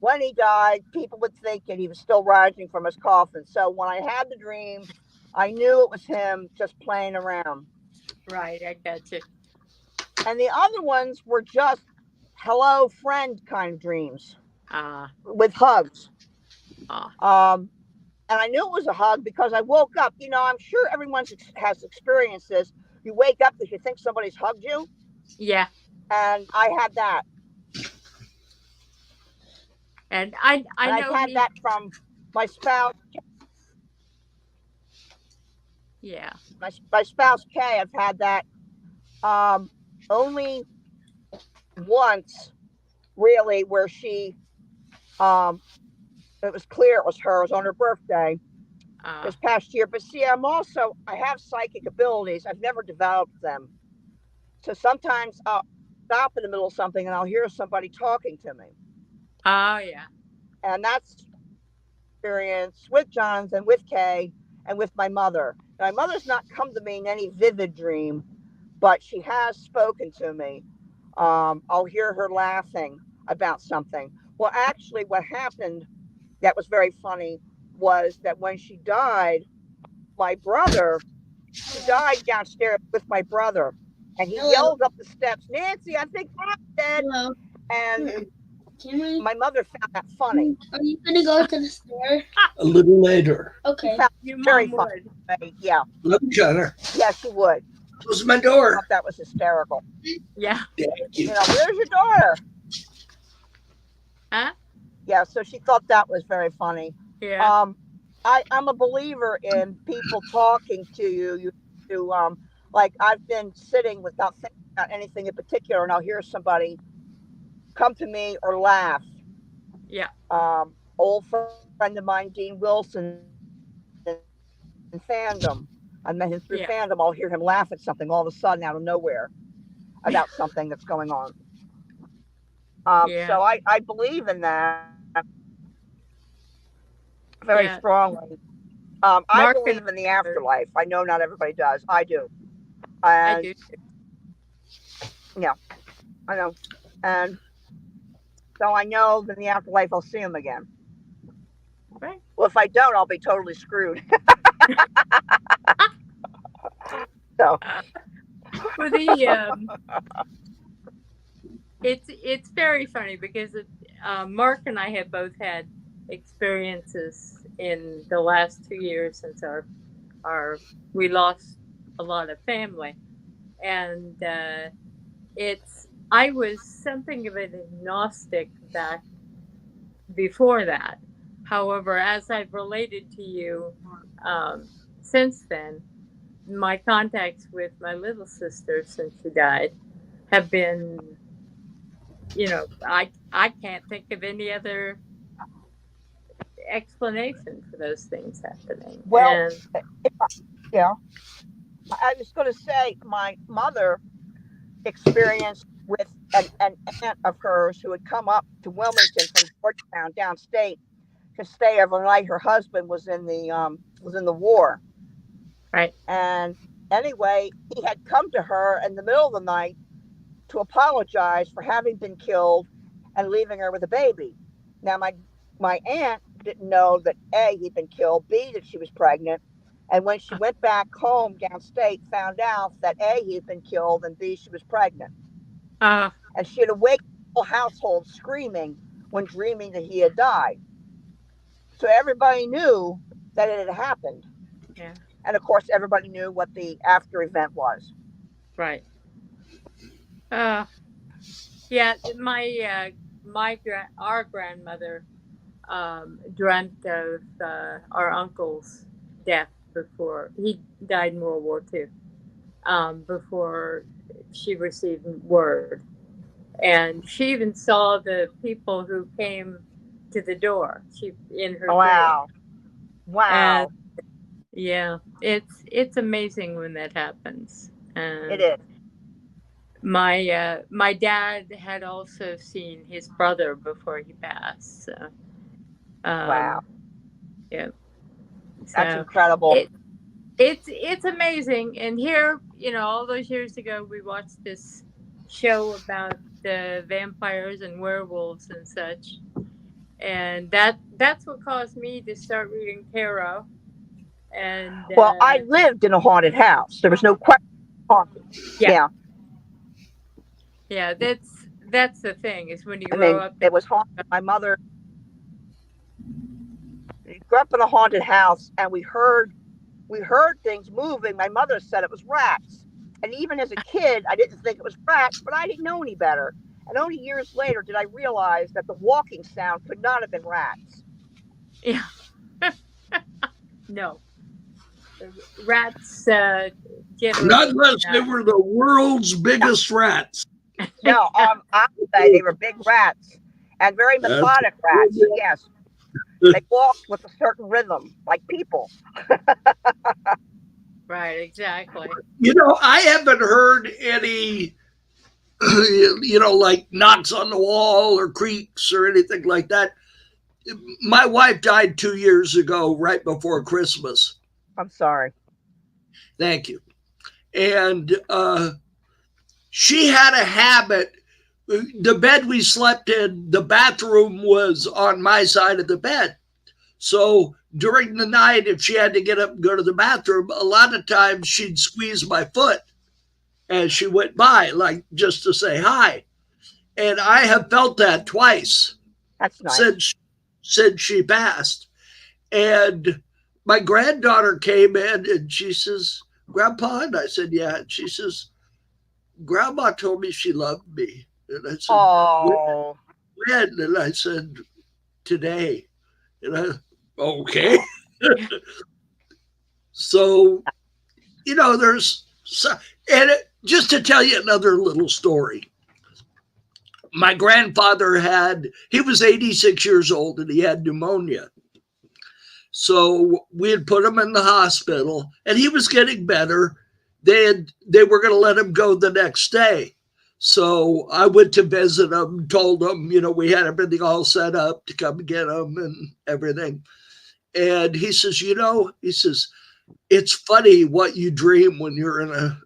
Speaker 3: when he died, people would think that he was still rising from his coffin. So when I had the dream, I knew it was him just playing around.
Speaker 2: Right, I got you.
Speaker 3: And the other ones were just hello, friend kind of dreams with hugs. And I knew it was a hug because I woke up. You know, I'm sure everyone has experienced this. You wake up because you think somebody's hugged you.
Speaker 2: Yeah.
Speaker 3: And I had that.
Speaker 2: And I know
Speaker 3: I've had that from my spouse.
Speaker 2: Yeah.
Speaker 3: My spouse Kay, I've had that only once, really, where she it was clear it was her. It was on her birthday this past year. But see, I have psychic abilities. I've never developed them. So sometimes I'll stop in the middle of something and I'll hear somebody talking to me.
Speaker 2: Oh, yeah.
Speaker 3: And that's experience with Jonathan, with Kay, and with my mother. My mother's not come to me in any vivid dream, but she has spoken to me. I'll hear her laughing about something. Well, actually, what happened that was very funny was that when she died, she died downstairs with my brother, and he yelled up the steps, "Nancy, I think I'm dead."
Speaker 4: Hello.
Speaker 3: And my mother found that funny.
Speaker 4: Are you gonna go to the store?
Speaker 1: A little later.
Speaker 4: Okay.
Speaker 3: Very funny. Yeah.
Speaker 1: Look, Connor.
Speaker 3: Yeah, she would.
Speaker 1: Close my
Speaker 3: I
Speaker 1: door.
Speaker 3: thought that was hysterical.
Speaker 2: Yeah.
Speaker 1: Thank
Speaker 3: You
Speaker 1: you.
Speaker 3: know, where's your daughter?
Speaker 2: Huh?
Speaker 3: Yeah, so she thought that was very funny.
Speaker 2: Yeah.
Speaker 3: I'm a believer in people talking to you. Like I've been sitting without thinking about anything in particular, and I'll hear somebody come to me or laugh.
Speaker 2: Yeah.
Speaker 3: Old friend of mine, Dean Wilson, in fandom. I met him through fandom. I'll hear him laugh at something all of a sudden out of nowhere about something that's going on. So I believe in that very strongly. I believe in the afterlife. I know not everybody does. I do. And,
Speaker 2: I do.
Speaker 3: Yeah, I know. And so I know that in the afterlife I'll see him again.
Speaker 2: Right.
Speaker 3: Well, if I don't, I'll be totally screwed. So.
Speaker 2: Well, it's very funny because Mark and I have both had experiences in the last 2 years since we lost a lot of family, and I was something of an agnostic back before that. However, as I've related to you since then, my contacts with my little sister since she died have been, I can't think of any other explanation for those things happening.
Speaker 3: Well, yeah, I was going to say my mother experienced with an aunt of hers who had come up to Wilmington from Georgetown downstate to stay overnight. Her husband was in the war.
Speaker 2: Right.
Speaker 3: And anyway, he had come to her in the middle of the night to apologize for having been killed and leaving her with a baby. Now, my aunt didn't know that A, he'd been killed, B, that she was pregnant. And when she went back home downstate, found out that A, he had been killed, and B, she was pregnant. And she had awakened the whole household screaming when dreaming that he had died. So everybody knew that it had happened.
Speaker 2: Yeah.
Speaker 3: And of course, everybody knew what the after event was.
Speaker 2: Right. Uh, yeah, our grandmother dreamt of our uncle's death before he died in World War II. Before she received word, and she even saw the people who came to the door. She in her dream,
Speaker 3: Wow.
Speaker 2: and
Speaker 3: Wow.
Speaker 2: yeah, it's amazing when that happens.
Speaker 3: It
Speaker 2: And
Speaker 3: is.
Speaker 2: my dad had also seen his brother before he passed. So,
Speaker 3: Wow.
Speaker 2: yeah,
Speaker 3: That's
Speaker 2: so
Speaker 3: incredible.
Speaker 2: it's amazing. And here, all those years ago, we watched this show about the vampires and werewolves and such, and that's what caused me to start reading tarot. And
Speaker 3: Well, I lived in a haunted house. There was no question. Haunted.
Speaker 2: yeah,
Speaker 3: Yeah.
Speaker 2: yeah, that's the thing is when you
Speaker 3: I
Speaker 2: grow
Speaker 3: mean,
Speaker 2: up.
Speaker 3: it was haunted. My mother grew up in a haunted house, and we heard things moving. My mother said it was rats. And even as a kid, I didn't think it was rats, but I didn't know any better. And only years later did I realize that the walking sound could not have been rats.
Speaker 2: Yeah, no, rats
Speaker 1: Not
Speaker 2: generally do
Speaker 1: unless they
Speaker 2: not.
Speaker 1: were the world's biggest rats.
Speaker 3: No, I would say they were big rats and very
Speaker 1: That's
Speaker 3: methodic rats. Yes, they walked with a certain rhythm, like people.
Speaker 2: Right, exactly.
Speaker 1: I haven't heard any, like knocks on the wall or creaks or anything like that. My wife died 2 years ago, right before Christmas.
Speaker 3: I'm sorry.
Speaker 1: Thank you. And she had a habit. The bed we slept in, the bathroom was on my side of the bed. So during the night, if she had to get up and go to the bathroom, a lot of times she'd squeeze my foot as she went by, like just to say hi. And I have felt that twice
Speaker 3: That's nice.
Speaker 1: since she passed. And my granddaughter came in and she says, "Grandpa," and I said, "Yeah." And she says, "Grandma told me she loved me." And I said,
Speaker 3: Oh,
Speaker 1: "When?" And I said, "Today." And I, okay. So, there's, and just to tell you another little story, my grandfather he was 86 years old and he had pneumonia. So we had put him in the hospital and he was getting better. They were going to let him go the next day. So I went to visit him, told him, we had everything all set up to come get him and everything. And he says, "It's funny what you dream when you're in a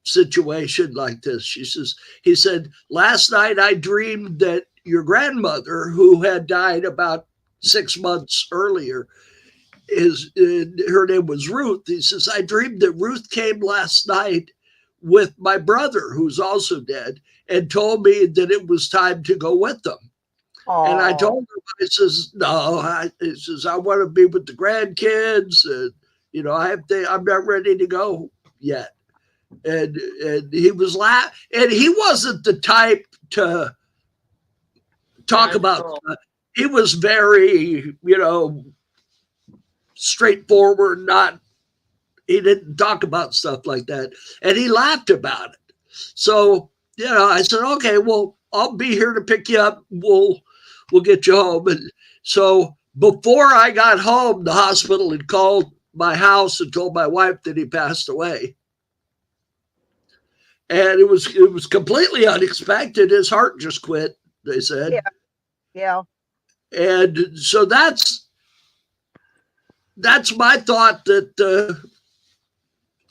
Speaker 1: situation like this." He said, "Last night I dreamed that your grandmother, who had died about 6 months earlier, her name was Ruth." He says, "I dreamed that Ruth came last night with my brother, who's also dead, and told me that it was time to go with them." And I told him, I says, "No," he says, "I want to be with the grandkids. And, I'm not ready to go yet." And he was laughing. And he wasn't the type to talk about. He was very, straightforward. He didn't talk about stuff like that. And he laughed about it. So, I said, "Okay, well, I'll be here to pick you up. We'll get you home." And so before I got home, the hospital had called my house and told my wife that he passed away. And it was completely unexpected. His heart just quit, they said.
Speaker 3: Yeah. Yeah.
Speaker 1: And so that's my thought that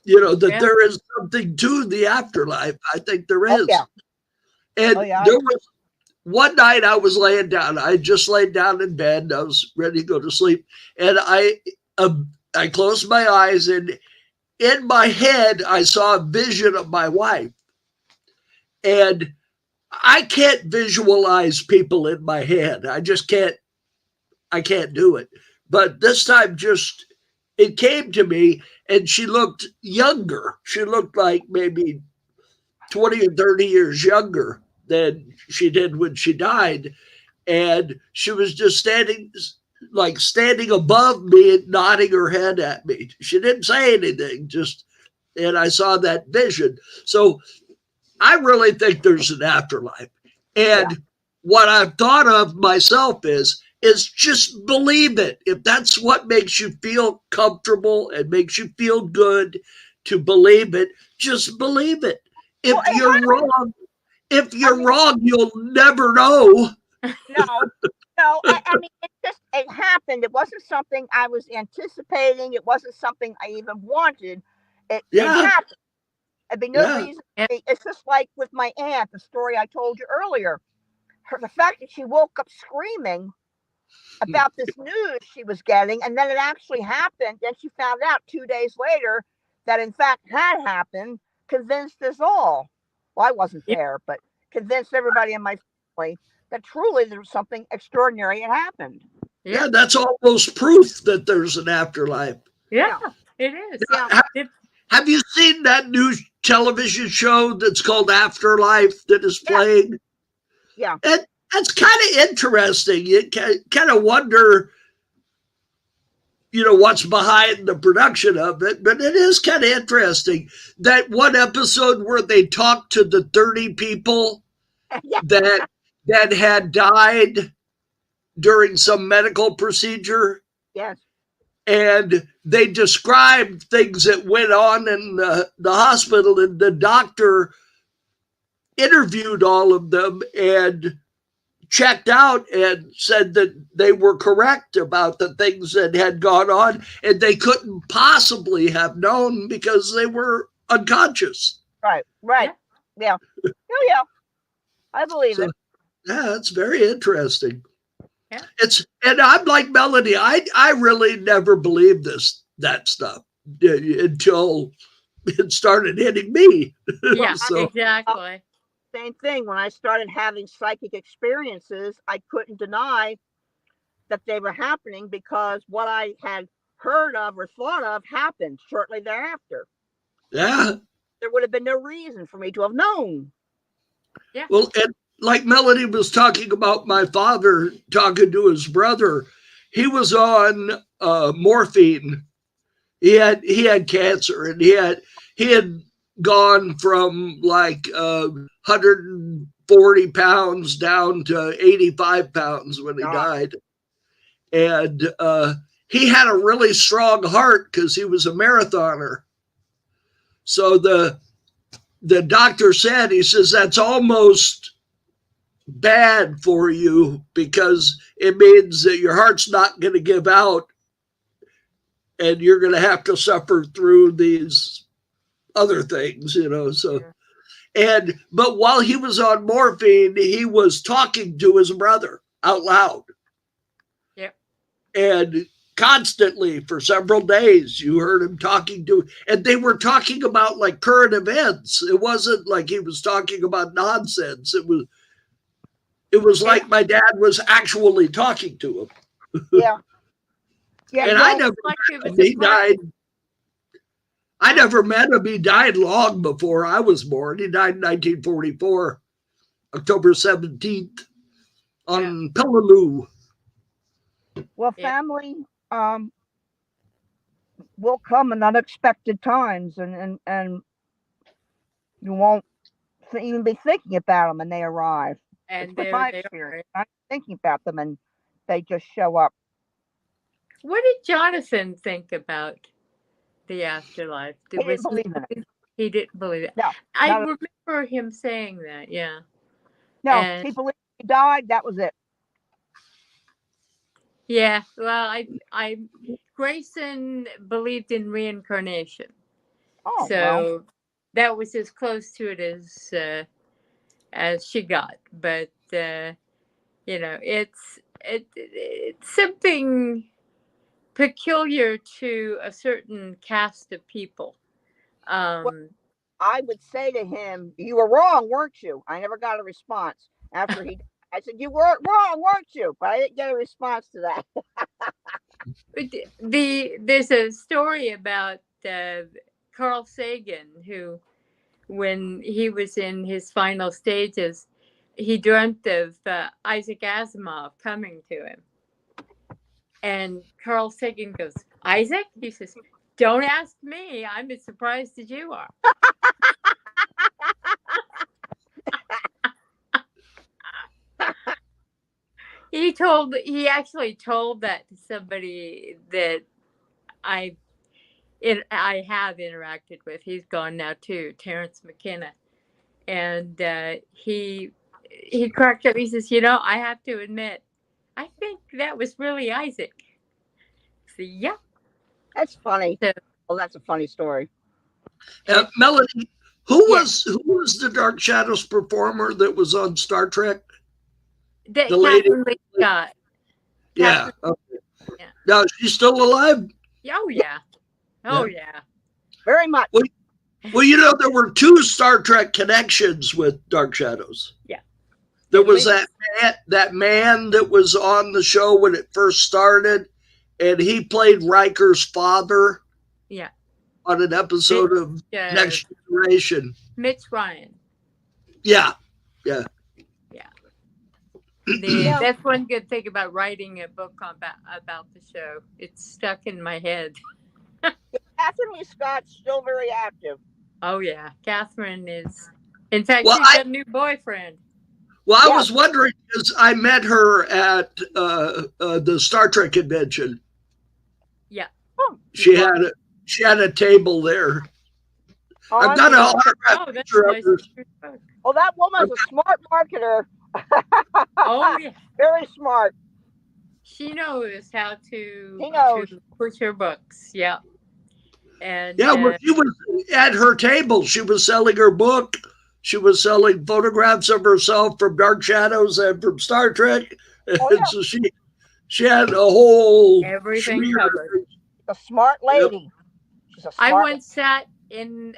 Speaker 1: there is something to the afterlife. I think there is.
Speaker 3: Oh, yeah.
Speaker 1: And
Speaker 3: yeah.
Speaker 1: there was one night I was laying down. I just laid down in bed. And I was ready to go to sleep. And I closed my eyes, and in my head, I saw a vision of my wife. And I can't visualize people in my head. I just can't. I can't do it. But this time, just it came to me, and she looked younger. She looked like maybe 20 or 30 years younger than she did when she died. And she was just standing above me and nodding her head at me. She didn't say anything, and I saw that vision. So I really think there's an afterlife. And
Speaker 3: Yeah.
Speaker 1: what I've thought of myself is just believe it. If that's what makes you feel comfortable and makes you feel good to believe it, just believe it.
Speaker 3: Well,
Speaker 1: If you're wrong, if you're wrong, you'll never know.
Speaker 3: no, no. I mean, it happened. It wasn't something I was anticipating. It wasn't something I even wanted. It
Speaker 1: Yeah,
Speaker 3: happened. There'd be no
Speaker 1: yeah.
Speaker 3: reason. It's just like with my aunt, the story I told you earlier. The fact that she woke up screaming about this news she was getting, and then it actually happened. Then she found out 2 days later that in fact had happened. Convinced us all. Well, I wasn't
Speaker 2: Yeah.
Speaker 3: there, but convinced everybody in my family that truly there was something extraordinary had happened.
Speaker 2: Yeah.
Speaker 1: Yeah, that's almost proof that there's an afterlife.
Speaker 2: Yeah.
Speaker 3: Yeah,
Speaker 2: It is.
Speaker 3: yeah,
Speaker 1: Have you seen that new television show that's called Afterlife that is
Speaker 3: yeah,
Speaker 1: playing?
Speaker 3: yeah.
Speaker 1: That's kind of interesting. You kind of wonder, what's behind the production of it, but it is kind of interesting. That one episode where they talked to the 30 people
Speaker 3: Yeah,
Speaker 1: that had died during some medical procedure,
Speaker 3: yes,
Speaker 1: and they described things that went on in the hospital, and the doctor interviewed all of them and checked out and said that they were correct about the things that had gone on, and they couldn't possibly have known because they were unconscious.
Speaker 3: right, right.
Speaker 2: Yeah.
Speaker 3: Yeah, oh yeah, I believe
Speaker 1: So
Speaker 3: it.
Speaker 1: yeah, it's very interesting.
Speaker 2: Yeah.
Speaker 1: And I'm like Melody. I really never believed that stuff until it started hitting me.
Speaker 2: Yeah.
Speaker 1: So
Speaker 2: Exactly.
Speaker 3: Same thing. When I started having psychic experiences, I couldn't deny that they were happening because what I had heard of or thought of happened shortly thereafter.
Speaker 1: yeah.
Speaker 3: There would have been no reason for me to have known.
Speaker 2: Yeah.
Speaker 1: Well, and like Melody was talking about my father talking to his brother, he was on morphine. He had cancer, and he had gone from like 140 pounds down to 85 pounds when he
Speaker 3: God.
Speaker 1: died. And he had a really strong heart because he was a marathoner. So the doctor said, he says, that's almost bad for you because it means that your heart's not going to give out, and you're going to have to suffer through these other things, So, but while he was on morphine, he was talking to his brother out loud.
Speaker 2: Yep.
Speaker 1: And constantly for several days, you heard him talking and they were talking about like current events. It wasn't like he was talking about nonsense. It was like my dad was actually talking to him.
Speaker 3: Yeah. Yeah.
Speaker 1: And
Speaker 3: Well,
Speaker 1: I never
Speaker 2: Like it
Speaker 1: met him.
Speaker 2: was
Speaker 1: He
Speaker 2: a breath.
Speaker 1: died. I never met him. He died long before I was born. He died in 1944, October 17th, on Peleliu.
Speaker 3: well,
Speaker 2: Yeah.
Speaker 3: family will come in unexpected times, and you won't even be thinking about them, and they arrive. It's
Speaker 2: And
Speaker 3: been
Speaker 2: there
Speaker 3: my
Speaker 2: they
Speaker 3: experience.
Speaker 2: are.
Speaker 3: I'm thinking about them, and they just show up.
Speaker 2: What did Jonathan think about the afterlife?
Speaker 3: He didn't
Speaker 2: Was he?
Speaker 3: believe in it.
Speaker 2: He didn't believe it.
Speaker 3: No,
Speaker 2: I
Speaker 3: not
Speaker 2: remember him saying that. Yeah.
Speaker 3: no.
Speaker 2: And
Speaker 3: He believed he died. That was it.
Speaker 2: yeah. Well, I Grayson believed in reincarnation,
Speaker 3: Oh well.
Speaker 2: so that was as close to it as she got. But it's something peculiar to a certain caste of people.
Speaker 3: Well,
Speaker 2: Um,
Speaker 3: I would say to him, "You were wrong, weren't you?" I never got a response after he. I said, "You weren't wrong, weren't you?" But I didn't get a response to that.
Speaker 2: There's a story about Carl Sagan, who, when he was in his final stages, he dreamt of Isaac Asimov coming to him. And Carl Sagan goes, "Isaac?" He says, "Don't ask me. I'm as surprised as you are." He actually told that to somebody that I have interacted with. He's gone now too, Terrence McKenna. And he cracked up. He says, "I have to admit, I think that was really Isaac." So, yeah.
Speaker 3: That's funny.
Speaker 2: So,
Speaker 3: Well, that's a funny story.
Speaker 1: Melanie, who was the Dark Shadows performer that was on Star Trek?
Speaker 2: the
Speaker 1: lady.
Speaker 2: Catherine Lee Scott.
Speaker 1: Yeah.
Speaker 2: Catherine,
Speaker 1: Okay.
Speaker 2: yeah.
Speaker 1: Now she's still alive?
Speaker 2: Oh, yeah. Oh, yeah.
Speaker 3: Very much.
Speaker 1: Well, there were two Star Trek connections with Dark Shadows.
Speaker 2: Yeah.
Speaker 1: There was that man that was on the show when it first started, and he played Riker's father.
Speaker 2: Yeah.
Speaker 1: On an episode of Next Generation.
Speaker 2: Mitch Ryan.
Speaker 1: Yeah. Yeah.
Speaker 2: Yeah. That's one good thing about writing a book about the show. It's stuck in my head.
Speaker 3: Catherine Lee Scott's still very active.
Speaker 2: Oh, yeah. Catherine is. In fact, she's got a new boyfriend.
Speaker 1: Well, I was wondering, because I met her at the Star Trek convention.
Speaker 2: Yeah.
Speaker 1: She had a table there.
Speaker 3: Oh,
Speaker 1: I've got an autographed picture of her.
Speaker 3: Oh, that woman's a smart marketer.
Speaker 2: Oh, yeah.
Speaker 3: Very smart.
Speaker 2: She knows how to push her books. Yeah. And
Speaker 1: when she was at her table, she was selling her book. She was selling photographs of herself from Dark Shadows and from Star Trek. And so she had a whole
Speaker 2: everything covered.
Speaker 3: A smart lady.
Speaker 1: Yep.
Speaker 3: She's a smart
Speaker 2: I once sat in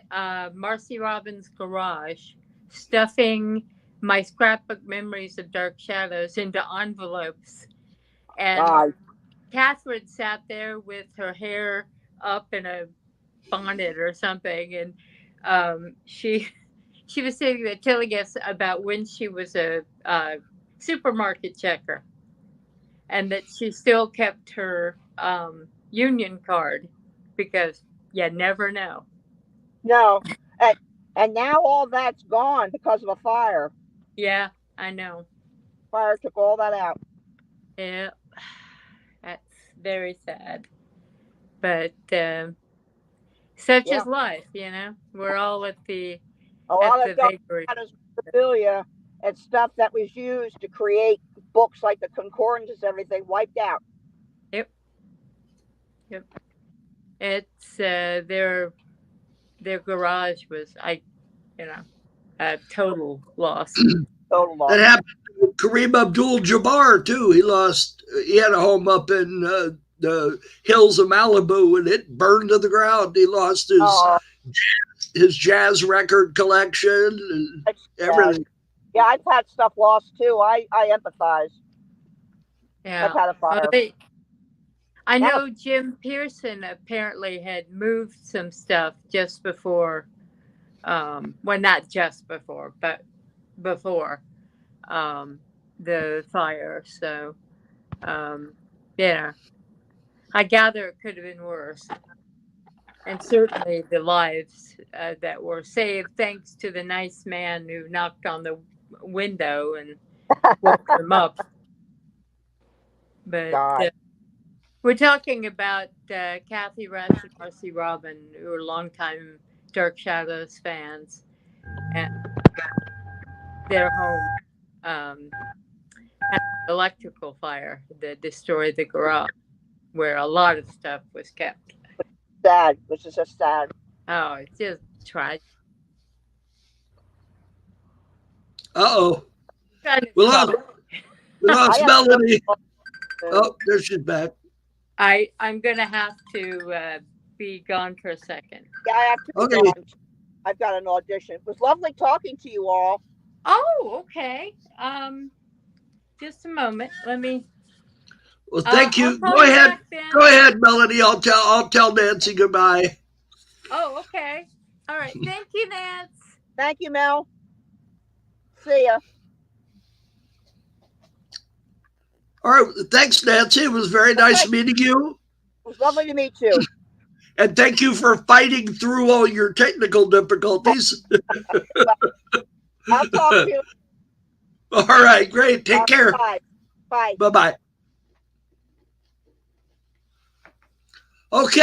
Speaker 2: Marcy Robbins' garage stuffing my scrapbook memories of Dark Shadows into envelopes. And Catherine sat there with her hair up in a bonnet or something. And she was sitting there telling us about when she was a supermarket checker, and that she still kept her union card because you never know.
Speaker 3: No. And now all that's gone because of a fire.
Speaker 2: Yeah, I know.
Speaker 3: Fire took all that out.
Speaker 2: Yeah, that's very sad. But such is life, We're all at the vagary.
Speaker 3: Memorabilia and stuff that was used to create books like the Concordances, everything wiped out.
Speaker 2: Yep. It's their garage was a total loss.
Speaker 3: Total loss.
Speaker 1: That happened to Kareem Abdul-Jabbar too. He had a home up in the hills of Malibu, and it burned to the ground. He lost his jazz record collection and everything.
Speaker 3: Yeah, I've had stuff lost too. I empathize.
Speaker 2: Yeah.
Speaker 3: I've had a fire.
Speaker 2: I know Jim Pearson apparently had moved some stuff just before, not just before, but before the fire. So, I gather it could have been worse. And certainly the lives that were saved thanks to the nice man who knocked on the window and woke them up. But we're talking about Kathy Rush and Marcy Robin, who are longtime Dark Shadows fans, and their home had an electrical fire that destroyed the garage, where a lot of stuff was kept.
Speaker 3: Sad, which is just sad.
Speaker 2: Oh, it's just tragic.
Speaker 1: Uh-oh. We lost Melanie. Oh, there she's back.
Speaker 2: I'm going to have to be gone for a second.
Speaker 3: Yeah, I have to be gone. I've got an audition. It was lovely talking to you all.
Speaker 2: Oh, okay. Just a moment. Let me.
Speaker 1: Well, thank
Speaker 2: I'll
Speaker 1: you.
Speaker 2: call
Speaker 1: Go
Speaker 2: you
Speaker 1: ahead.
Speaker 2: back then.
Speaker 1: Go ahead, Melanie. I'll tell Nancy goodbye.
Speaker 2: Oh, okay. All right. Thank you, Nance.
Speaker 3: Thank you, Mel. See ya.
Speaker 1: All right. Thanks, Nancy. It was very nice
Speaker 3: Okay.
Speaker 1: meeting you.
Speaker 3: It was lovely to meet you.
Speaker 1: And thank you for fighting through all your technical difficulties.
Speaker 3: I'll talk to you.
Speaker 1: All right. Great. Take care.
Speaker 3: Bye. Bye.
Speaker 1: Bye-bye. Okay.